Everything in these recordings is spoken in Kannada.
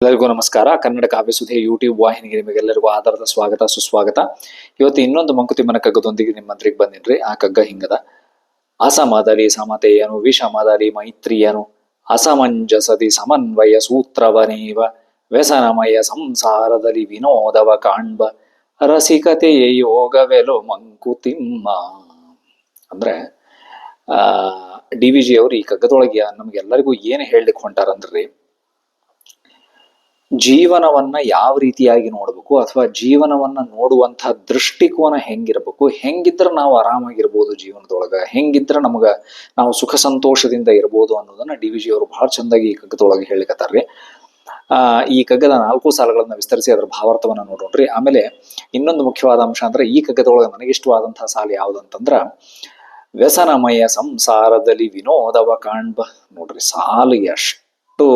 ಎಲ್ಲರಿಗೂ ನಮಸ್ಕಾರ. ಕನ್ನಡ ಕಾವ್ಯಸುಧೆ ಯೂಟ್ಯೂಬ್ ವಾಹಿನಿಗೆ ನಿಮಗೆಲ್ಲರಿಗೂ ಆಧಾರದ ಸ್ವಾಗತ ಸುಸ್ವಾಗತ. ಇವತ್ತು ಇನ್ನೊಂದು ಮಂಕುತಿಮ್ಮನ ಕಗ್ಗದೊಂದಿಗೆ ನಿಮ್ಮ ಮಂತ್ರಿಗೆ ಬಂದಿನ್ರಿ. ಆ ಕಗ್ಗ ಹಿಂಗದ: ಅಸಮದಲಿ ಸಮತೆಯನು ವಿಷಮದಲಿ ಮೈತ್ರಿಯನು ಅಸಮಂಜಸದಿ ಸಮನ್ವಯ ಸೂತ್ರವನೇವ ವ್ಯಸನಮಯ ಸಂಸಾರದಲ್ಲಿ ವಿನೋದವ ಕಾಣ್ಬ ರಸಿಕತೆಯ ಯೋಗವೆಲೋ ಮಂಕುತಿಮ್ಮ. ಅಂದ್ರೆ DVG ಅವರು ಈ ಕಗ್ಗದೊಳಗೆ ನಮ್ಗೆಲ್ಲರಿಗೂ ಏನು ಹೇಳಲಿಕ್ಕೆ ಹೊಂಟಾರಂದ್ರಿ, ಜೀವನವನ್ನ ಯಾವ ರೀತಿಯಾಗಿ ನೋಡ್ಬೇಕು ಅಥವಾ ಜೀವನವನ್ನ ನೋಡುವಂತಹ ದೃಷ್ಟಿಕೋನ ಹೆಂಗಿರ್ಬೇಕು, ಹೆಂಗಿದ್ರೆ ನಾವು ಆರಾಮಾಗಿರ್ಬೋದು ಜೀವನದೊಳಗ, ಹೆಂಗಿದ್ರೆ ನಾವು ಸುಖ ಸಂತೋಷದಿಂದ ಇರ್ಬೋದು ಅನ್ನೋದನ್ನ DVG ಅವರು ಬಹಳ ಚಂದಾಗಿ ಈ ಕಗ್ಗದೊಳಗೆ ಹೇಳಿಕತ್ತಾರ್ರಿ. ಈ ಕಗ್ಗದ 4 ಸಾಲುಗಳನ್ನ ವಿಸ್ತರಿಸಿ ಅದರ ಭಾವಾರ್ಥವನ್ನ ನೋಡೋಣ್ರಿ. ಆಮೇಲೆ ಇನ್ನೊಂದು ಮುಖ್ಯವಾದ ಅಂಶ ಅಂದ್ರೆ ಈ ಕಗ್ಗದೊಳಗೆ ನನಗಿಷ್ಟವಾದಂತಹ ಸಾಲು ಯಾವ್ದಂತಂದ್ರ ವ್ಯಸನಮಯ ಸಂಸಾರದಲ್ಲಿ ವಿನೋದವ ಕಾಣ್ಬ. ನೋಡ್ರಿ, ಸಾಲು ಎಷ್ಟು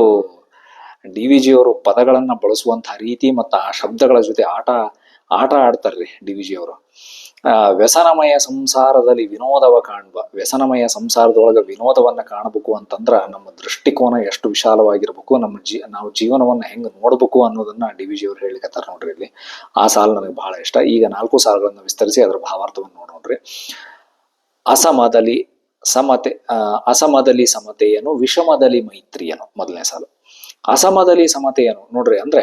DVG ಅವರು ಪದಗಳನ್ನ ಬಳಸುವಂತಹ ರೀತಿ ಮತ್ತು ಆ ಶಬ್ದಗಳ ಜೊತೆ ಆಟ ಆಡ್ತಾರ್ರಿ DVG ಅವರು. ವ್ಯಸನಮಯ ಸಂಸಾರದಲ್ಲಿ ವಿನೋದವ ಕಾಣ್ಬ. ವ್ಯಸನಮಯ ಸಂಸಾರದೊಳಗೆ ವಿನೋದವನ್ನ ಕಾಣಬೇಕು ಅಂತಂದ್ರ ನಮ್ಮ ದೃಷ್ಟಿಕೋನ ಎಷ್ಟು ವಿಶಾಲವಾಗಿರ್ಬೇಕು, ನಾವು ಜೀವನವನ್ನ ಹೆಂಗ್ ನೋಡ್ಬೇಕು ಅನ್ನೋದನ್ನ DVG ಅವರು ಹೇಳಿಕತ್ತಾರ ನೋಡ್ರಿ ಇಲ್ಲಿ. ಆ ಸಾಲು ನನಗೆ ಬಹಳ ಇಷ್ಟ. ಈಗ 4 ಸಾಲುಗಳನ್ನ ವಿಸ್ತರಿಸಿ ಅದರ ಭಾವಾರ್ಥವನ್ನು ನೋಡ್ರಿ. ಅಸಮದಲಿ ಸಮತೆಯನು ವಿಷಮದಲಿ ಮೈತ್ರಿಯನು. ಮೊದಲನೇ ಸಾಲು. ಅಸಮದಲಿ ಸಮತೆಯನು ನೋಡ್ರಿ, ಅಂದ್ರೆ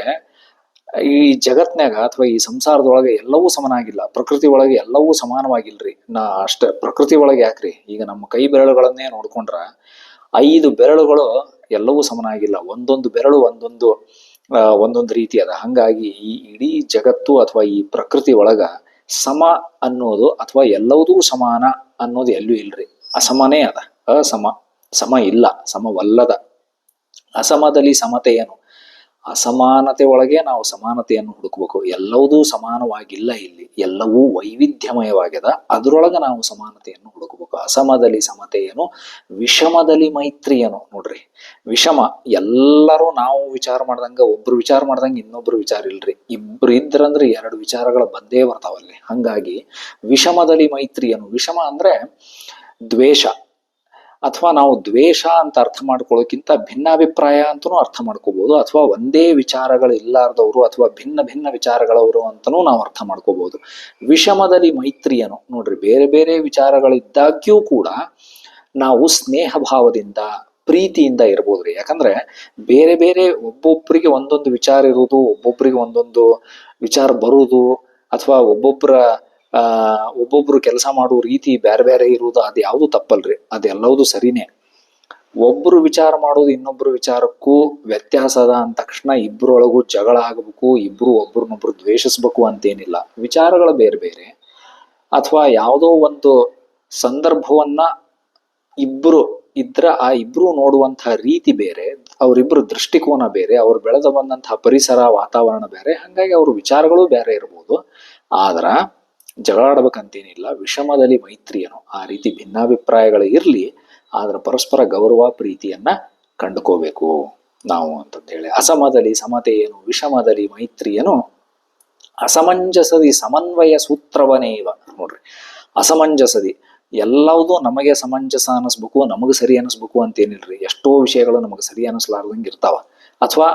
ಈ ಜಗತ್ನ್ಯಾಗ ಅಥವಾ ಈ ಸಂಸಾರದೊಳಗೆ ಎಲ್ಲವೂ ಸಮನಾಗಿಲ್ಲ. ಪ್ರಕೃತಿ ಒಳಗೆ ಎಲ್ಲವೂ ಸಮಾನವಾಗಿಲ್ರಿ. ಪ್ರಕೃತಿ ಒಳಗೆ ಯಾಕ್ರಿ, ಈಗ ನಮ್ಮ ಕೈ ಬೆರಳುಗಳನ್ನೇ ನೋಡ್ಕೊಂಡ್ರ 5 ಬೆರಳುಗಳು ಎಲ್ಲವೂ ಸಮನಾಗಿಲ್ಲ. ಒಂದೊಂದು ಬೆರಳು ಒಂದೊಂದು ರೀತಿ ಅದ. ಹಂಗಾಗಿ ಈ ಇಡೀ ಜಗತ್ತು ಅಥವಾ ಈ ಪ್ರಕೃತಿ ಒಳಗ ಸಮ ಅನ್ನೋದು ಅಥವಾ ಎಲ್ಲವುದೂ ಸಮಾನ ಅನ್ನೋದು ಎಲ್ಲೂ ಇಲ್ರಿ. ಅಸಮನೇ ಅದ, ಸಮ ಇಲ್ಲ, ಸಮವಲ್ಲದ. ಅಸಮದಲ್ಲಿ ಸಮತೆಯನು, ಅಸಮಾನತೆ ಒಳಗೆ ನಾವು ಸಮಾನತೆಯನ್ನು ಹುಡುಕ್ಬೇಕು. ಎಲ್ಲವುದೂ ಸಮಾನವಾಗಿಲ್ಲ ಇಲ್ಲಿ, ಎಲ್ಲವೂ ವೈವಿಧ್ಯಮಯವಾಗ್ಯದ, ಅದರೊಳಗೆ ನಾವು ಸಮಾನತೆಯನ್ನು ಹುಡುಕ್ಬೇಕು. ಅಸಮದಲ್ಲಿ ಸಮತೆಯನು ವಿಷಮದಲ್ಲಿ ಮೈತ್ರಿಯನು. ನೋಡ್ರಿ, ವಿಷಮ ಎಲ್ಲರೂ ನಾವು ವಿಚಾರ ಮಾಡ್ದಂಗ, ಒಬ್ರು ವಿಚಾರ ಮಾಡ್ದಂಗ ಇನ್ನೊಬ್ರು ವಿಚಾರ ಇಲ್ರಿ. ಇಬ್ರು ಇದ್ರಂದ್ರೆ 2 ವಿಚಾರಗಳ ಬಂದೇ ಬರ್ತಾವಲ್ಲಿ. ಹಂಗಾಗಿ ವಿಷಮದಲ್ಲಿ ಮೈತ್ರಿಯನು. ವಿಷಮ ಅಂದ್ರೆ ದ್ವೇಷ, ಅಥವಾ ನಾವು ದ್ವೇಷ ಅಂತ ಅರ್ಥ ಮಾಡ್ಕೊಳ್ಳೋಕ್ಕಿಂತ ಭಿನ್ನಾಭಿಪ್ರಾಯ ಅಂತನೂ ಅರ್ಥ ಮಾಡ್ಕೋಬಹುದು, ಅಥವಾ ಒಂದೇ ವಿಚಾರಗಳು ಇಲ್ಲಾರ್ದವರು ಅಥವಾ ಭಿನ್ನ ವಿಚಾರಗಳವರು ಅಂತನೂ ನಾವು ಅರ್ಥ ಮಾಡ್ಕೋಬಹುದು. ವಿಷಮದಲ್ಲಿ ಮೈತ್ರಿಯನು. ನೋಡ್ರಿ, ಬೇರೆ ಬೇರೆ ವಿಚಾರಗಳಿದ್ದಾಗ್ಯೂ ಕೂಡ ನಾವು ಸ್ನೇಹ ಭಾವದಿಂದ ಪ್ರೀತಿಯಿಂದ ಇರ್ಬೋದ್ರಿ. ಯಾಕಂದ್ರೆ ಬೇರೆ ಬೇರೆ ಒಬ್ಬೊಬ್ಬರಿಗೆ ಒಂದೊಂದು ವಿಚಾರ ಇರುವುದು, ಒಬ್ಬೊಬ್ಬರಿಗೆ ಒಂದೊಂದು ವಿಚಾರ ಬರುವುದು, ಅಥವಾ ಒಬ್ಬೊಬ್ರು ಕೆಲಸ ಮಾಡುವ ರೀತಿ ಬೇರೆ ಬೇರೆ ಇರುವುದು, ಅದು ಯಾವುದು ತಪ್ಪಲ್ರಿ, ಅದೆಲ್ಲವುದು ಸರಿನೇ. ಒಬ್ರು ವಿಚಾರ ಮಾಡೋದು ಇನ್ನೊಬ್ರು ವಿಚಾರಕ್ಕೂ ವ್ಯತ್ಯಾಸ ಅದ ಅಂದ ತಕ್ಷಣ ಇಬ್ರೊಳಗೂ ಜಗಳ ಆಗಬೇಕು, ಇಬ್ರು ಒಬ್ರನ್ನೊಬ್ರು ದ್ವೇಷಿಸ್ಬೇಕು ಅಂತೇನಿಲ್ಲ. ವಿಚಾರಗಳು ಬೇರೆ ಬೇರೆ, ಅಥವಾ ಯಾವುದೋ ಒಂದು ಸಂದರ್ಭವನ್ನ ಇಬ್ರು ಇದ್ರ ಆ ಇಬ್ರು ನೋಡುವಂತಹ ರೀತಿ ಬೇರೆ, ಅವರಿಬ್ರು ದೃಷ್ಟಿಕೋನ ಬೇರೆ, ಅವ್ರು ಬೆಳೆದ ಬಂದಂತಹ ಪರಿಸರ ವಾತಾವರಣ ಬೇರೆ. ಹಂಗಾಗಿ ಅವ್ರ ವಿಚಾರಗಳು ಬೇರೆ ಇರ್ಬೋದು, ಆದ್ರ ಜಗಳಾಡ್ಬೇಕಂತೇನಿಲ್ಲ. ವಿಷಮದಲ್ಲಿ ಮೈತ್ರಿಯನು. ಆ ರೀತಿ ಭಿನ್ನಾಭಿಪ್ರಾಯಗಳು ಇರ್ಲಿ, ಆದ್ರ ಪರಸ್ಪರ ಗೌರವ ಪ್ರೀತಿಯನ್ನ ಕಂಡುಕೋಬೇಕು ನಾವು ಅಂತಂದೇಳಿ. ಅಸಮದಲ್ಲಿ ಸಮತೆಯನು ವಿಷಮದಲ್ಲಿ ಮೈತ್ರಿಯನು ಅಸಮಂಜಸದಿ ಸಮನ್ವಯ ಸೂತ್ರವನೇವ. ನೋಡ್ರಿ, ಅಸಮಂಜಸದಿ ಎಲ್ಲವುದೂ ನಮಗೆ ಸಮಂಜಸ ಅನಿಸ್ಬೇಕು, ನಮಗೆ ಸರಿ ಅನಿಸ್ಬೇಕು ಅಂತೇನಿಲ್ರಿ. ಎಷ್ಟೋ ವಿಷಯಗಳು ನಮಗೆ ಸರಿ ಅನಿಸ್ಲಾರ್ದಂಗೆ ಇರ್ತಾವ, ಅಥವಾ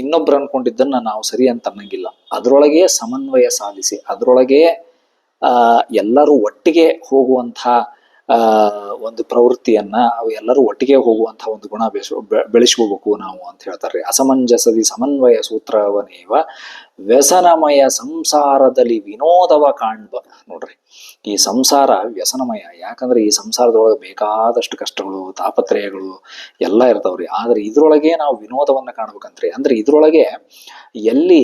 ಇನ್ನೊಬ್ರು ಅನ್ಕೊಂಡಿದ್ದನ್ನ ನಾವು ಸರಿ ಅಂತ ಅನ್ನಂಗಿಲ್ಲ. ಅದರೊಳಗೆ ಸಮನ್ವಯ ಸಾಧಿಸಿ, ಅದರೊಳಗೆ ಎಲ್ಲರೂ ಒಟ್ಟಿಗೆ ಹೋಗುವಂಥ ಒಂದು ಪ್ರವೃತ್ತಿಯನ್ನ, ಎಲ್ಲರೂ ಒಟ್ಟಿಗೆ ಹೋಗುವಂತಹ ಒಂದು ಗುಣ ಬೆಳೆಸ್ಕೋಬೇಕು ನಾವು ಅಂತ ಹೇಳ್ತಾರೆ. ಅಸಮಂಜಸದಿ ಸಮನ್ವಯ ಸೂತ್ರವನೇವ ವ್ಯಸನಮಯ ಸಂಸಾರದಲ್ಲಿ ವಿನೋದವ ಕಾಣ್ಬ. ನೋಡ್ರಿ, ಈ ಸಂಸಾರ ವ್ಯಸನಮಯ. ಯಾಕಂದ್ರೆ ಈ ಸಂಸಾರದೊಳಗೆ ಬೇಕಾದಷ್ಟು ಕಷ್ಟಗಳು ತಾಪತ್ರಯಗಳು ಎಲ್ಲ ಇರ್ತಾವ್ರಿ. ಆದ್ರೆ ಇದ್ರೊಳಗೆ ನಾವು ವಿನೋದವನ್ನ ಕಾಣ್ಬೇಕಂತ್ರಿ. ಅಂದ್ರೆ ಇದ್ರೊಳಗೆ ಎಲ್ಲಿ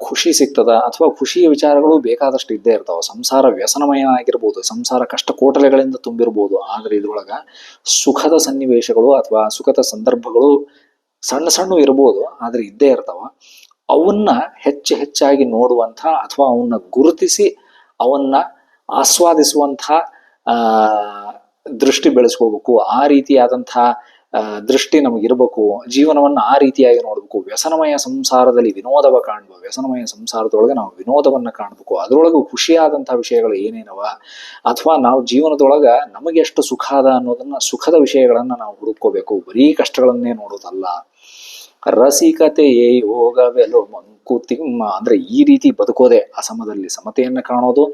ಖುಷಿ ಸಿಗ್ತದ, ಅಥವಾ ಖುಷಿಯ ವಿಚಾರಗಳು ಬೇಕಾದಷ್ಟು ಇದ್ದೇ ಇರ್ತಾವ. ಸಂಸಾರ ವ್ಯಸನಮಯ ಆಗಿರ್ಬೋದು, ಸಂಸಾರ ಕಷ್ಟ ಕೋಟಲೆಗಳಿಂದ ತುಂಬಿರ್ಬೋದು, ಆದ್ರೆ ಇದ್ರೊಳಗ ಸುಖದ ಸನ್ನಿವೇಶಗಳು ಅಥವಾ ಸುಖದ ಸಂದರ್ಭಗಳು ಸಣ್ಣ ಇರ್ಬೋದು, ಆದ್ರೆ ಇದ್ದೇ ಇರ್ತಾವ. ಅವನ್ನ ಹೆಚ್ಚಾಗಿ ನೋಡುವಂಥ ಅಥವಾ ಅವನ್ನ ಗುರುತಿಸಿ ಅವನ್ನ ಆಸ್ವಾದಿಸುವಂಥ ದೃಷ್ಟಿ ಬೆಳೆಸ್ಕೋಬೇಕು. ಆ ರೀತಿಯಾದಂತಹ ದೃಷ್ಟಿ ನಮಗಿರ್ಬೇಕು. ಜೀವನವನ್ನ ಆ ರೀತಿಯಾಗಿ ನೋಡ್ಬೇಕು. ವ್ಯಸನಮಯ ಸಂಸಾರದಲ್ಲಿ ವಿನೋದವ ಕಾಣ್ಬ. ವ್ಯಸನಮಯ ಸಂಸಾರದೊಳಗೆ ನಾವು ವಿನೋದವನ್ನ ಕಾಣ್ಬೇಕು. ಅದರೊಳಗೂ ಖುಷಿಯಾದಂತಹ ವಿಷಯಗಳು ಏನೇನವ, ಅಥವಾ ನಾವು ಜೀವನದೊಳಗ ನಮಗೆ ಎಷ್ಟು ಸುಖ ಅದ ಅನ್ನೋದನ್ನ, ಸುಖದ ವಿಷಯಗಳನ್ನ ನಾವು ಹುಡುಕೋಬೇಕು. ಬರೀ ಕಷ್ಟಗಳನ್ನೇ ನೋಡೋದಲ್ಲ. ರಸಿಕತೆಯೇ ಯೋಗವೆಲೋ ಮಂಕುತಿಮ್ಮ. ಅಂದ್ರೆ ಈ ರೀತಿ ಬದುಕೋದೆ ಅಸಮದಲ್ಲಿ ಸಮತೆಯನ್ನ ಕಾಣೋದು,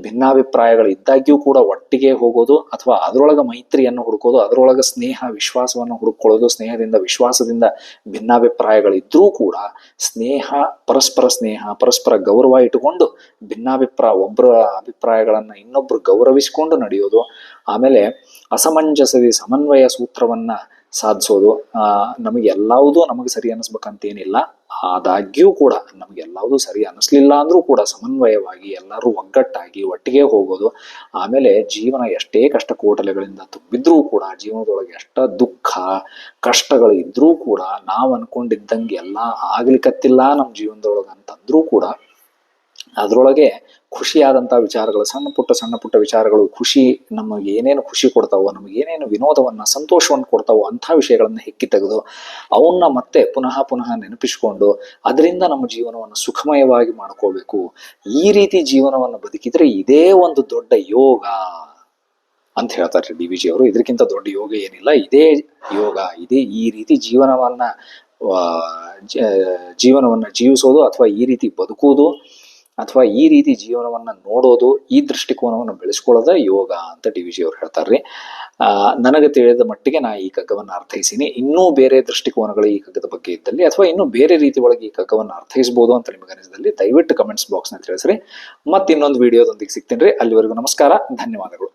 ಭಿನ್ನಾಭಿಪ್ರಾಯಗಳು ಇದ್ದಾಗ್ಯೂ ಕೂಡ ಒಟ್ಟಿಗೆ ಹೋಗೋದು, ಅಥವಾ ಅದರೊಳಗ ಮೈತ್ರಿಯನ್ನು ಹುಡುಕೋದು, ಅದರೊಳಗ ಸ್ನೇಹ ವಿಶ್ವಾಸವನ್ನು ಹುಡುಕೊಳ್ಳೋದು, ಸ್ನೇಹದಿಂದ ವಿಶ್ವಾಸದಿಂದ ಭಿನ್ನಾಭಿಪ್ರಾಯಗಳಿದ್ರೂ ಕೂಡ ಸ್ನೇಹ ಪರಸ್ಪರ ಗೌರವ ಇಟ್ಟುಕೊಂಡು ಒಬ್ಬರ ಅಭಿಪ್ರಾಯಗಳನ್ನ ಇನ್ನೊಬ್ರು ಗೌರವಿಸಿಕೊಂಡು ನಡೆಯೋದು. ಆಮೇಲೆ ಅಸಮಂಜಸದಿ ಸಮನ್ವಯ ಸೂತ್ರವನ್ನ ಸಾಧಿಸೋದು. ನಮಗೆಲ್ಲವುದೂ ನಮಗೆ ಸರಿ ಅನ್ನಿಸ್ಬೇಕಂತೇನಿಲ್ಲ, ಆದಾಗ್ಯೂ ಕೂಡ ನಮಗೆಲ್ಲವುದೂ ಸರಿ ಅನ್ನಿಸ್ಲಿಲ್ಲ ಅಂದ್ರೂ ಕೂಡ ಸಮನ್ವಯವಾಗಿ ಎಲ್ಲರೂ ಒಗ್ಗಟ್ಟಾಗಿ ಒಟ್ಟಿಗೆ ಹೋಗೋದು. ಆಮೇಲೆ ಜೀವನ ಎಷ್ಟೇ ಕಷ್ಟ ಕೋಟಲೆಗಳಿಂದ ತುಂಬಿದ್ರೂ ಕೂಡ, ಜೀವನದೊಳಗೆ ಎಷ್ಟ ದುಃಖ ಕಷ್ಟಗಳು ಇದ್ರೂ ಕೂಡ, ನಾವು ಅನ್ಕೊಂಡಿದ್ದಂಗೆ ಎಲ್ಲ ಆಗ್ಲಿಕ್ಕತ್ತಿಲ್ಲ ನಮ್ಮ ಜೀವನದೊಳಗೆ ಅಂತಂದ್ರೂ ಕೂಡ ಅದರೊಳಗೆ ಖುಷಿಯಾದಂಥ ವಿಚಾರಗಳು, ಸಣ್ಣ ಪುಟ್ಟ ವಿಚಾರಗಳು, ನಮಗೆ ಏನೇನು ಖುಷಿ ಕೊಡ್ತಾವೋ, ನಮಗೆ ಏನೇನು ವಿನೋದವನ್ನ ಸಂತೋಷವನ್ನು ಕೊಡ್ತಾವೋ ಅಂಥ ವಿಷಯಗಳನ್ನ ಹೆಕ್ಕಿ ತೆಗೆದು ಅವನ್ನ ಮತ್ತೆ ಪುನಃ ನೆನಪಿಸಿಕೊಂಡು ಅದರಿಂದ ನಮ್ಮ ಜೀವನವನ್ನು ಸುಖಮಯವಾಗಿ ಮಾಡ್ಕೋಬೇಕು. ಈ ರೀತಿ ಜೀವನವನ್ನು ಬದುಕಿದ್ರೆ ಇದೇ ಒಂದು ದೊಡ್ಡ ಯೋಗ ಅಂತ ಹೇಳ್ತಾರೆ ಡಿ ವಿ ಜಿ ಅವರು. ಇದಕ್ಕಿಂತ ದೊಡ್ಡ ಯೋಗ ಏನಿಲ್ಲ, ಇದೇ ಯೋಗ, ಈ ರೀತಿ ಜೀವನವನ್ನ ಜೀವಿಸೋದು, ಅಥವಾ ಈ ರೀತಿ ಬದುಕುವುದು, ಅಥವಾ ಈ ರೀತಿ ಜೀವನವನ್ನ ನೋಡೋದು, ಈ ದೃಷ್ಟಿಕೋನವನ್ನು ಬೆಳೆಸ್ಕೊಳ್ಳೋದ ಯೋಗ ಅಂತ ಡಿ ವಿ ಜಿ ಅವ್ರು ಹೇಳ್ತಾರ್ರಿ. ನನಗೆ ತಿಳಿದ ಮಟ್ಟಿಗೆ ನಾ ಈ ಕಗ್ಗವನ್ನು ಅರ್ಥೈಸೀನಿ. ಇನ್ನೂ ಬೇರೆ ದೃಷ್ಟಿಕೋನಗಳು ಈ ಕಗ್ಗದ ಬಗ್ಗೆ ಇದ್ದಲ್ಲಿ, ಅಥವಾ ಇನ್ನೂ ಬೇರೆ ರೀತಿ ಒಳಗೆ ಈ ಕಗ್ಗವನ್ನು ಅರ್ಥೈಸಬಹುದು ಅಂತ ನಿಮಗೆ ಅನಿಸಿದಲ್ಲಿ ದಯವಿಟ್ಟು ಕಮೆಂಟ್ಸ್ ಬಾಕ್ಸ್ನ ತಿಳಿಸ್ರಿ. ಮತ್ತೆ ಇನ್ನೊಂದು ವಿಡಿಯೋದೊಂದಿಗೆ ಸಿಗ್ತೀನಿ. ಅಲ್ಲಿವರೆಗೂ ನಮಸ್ಕಾರ, ಧನ್ಯವಾದಗಳು.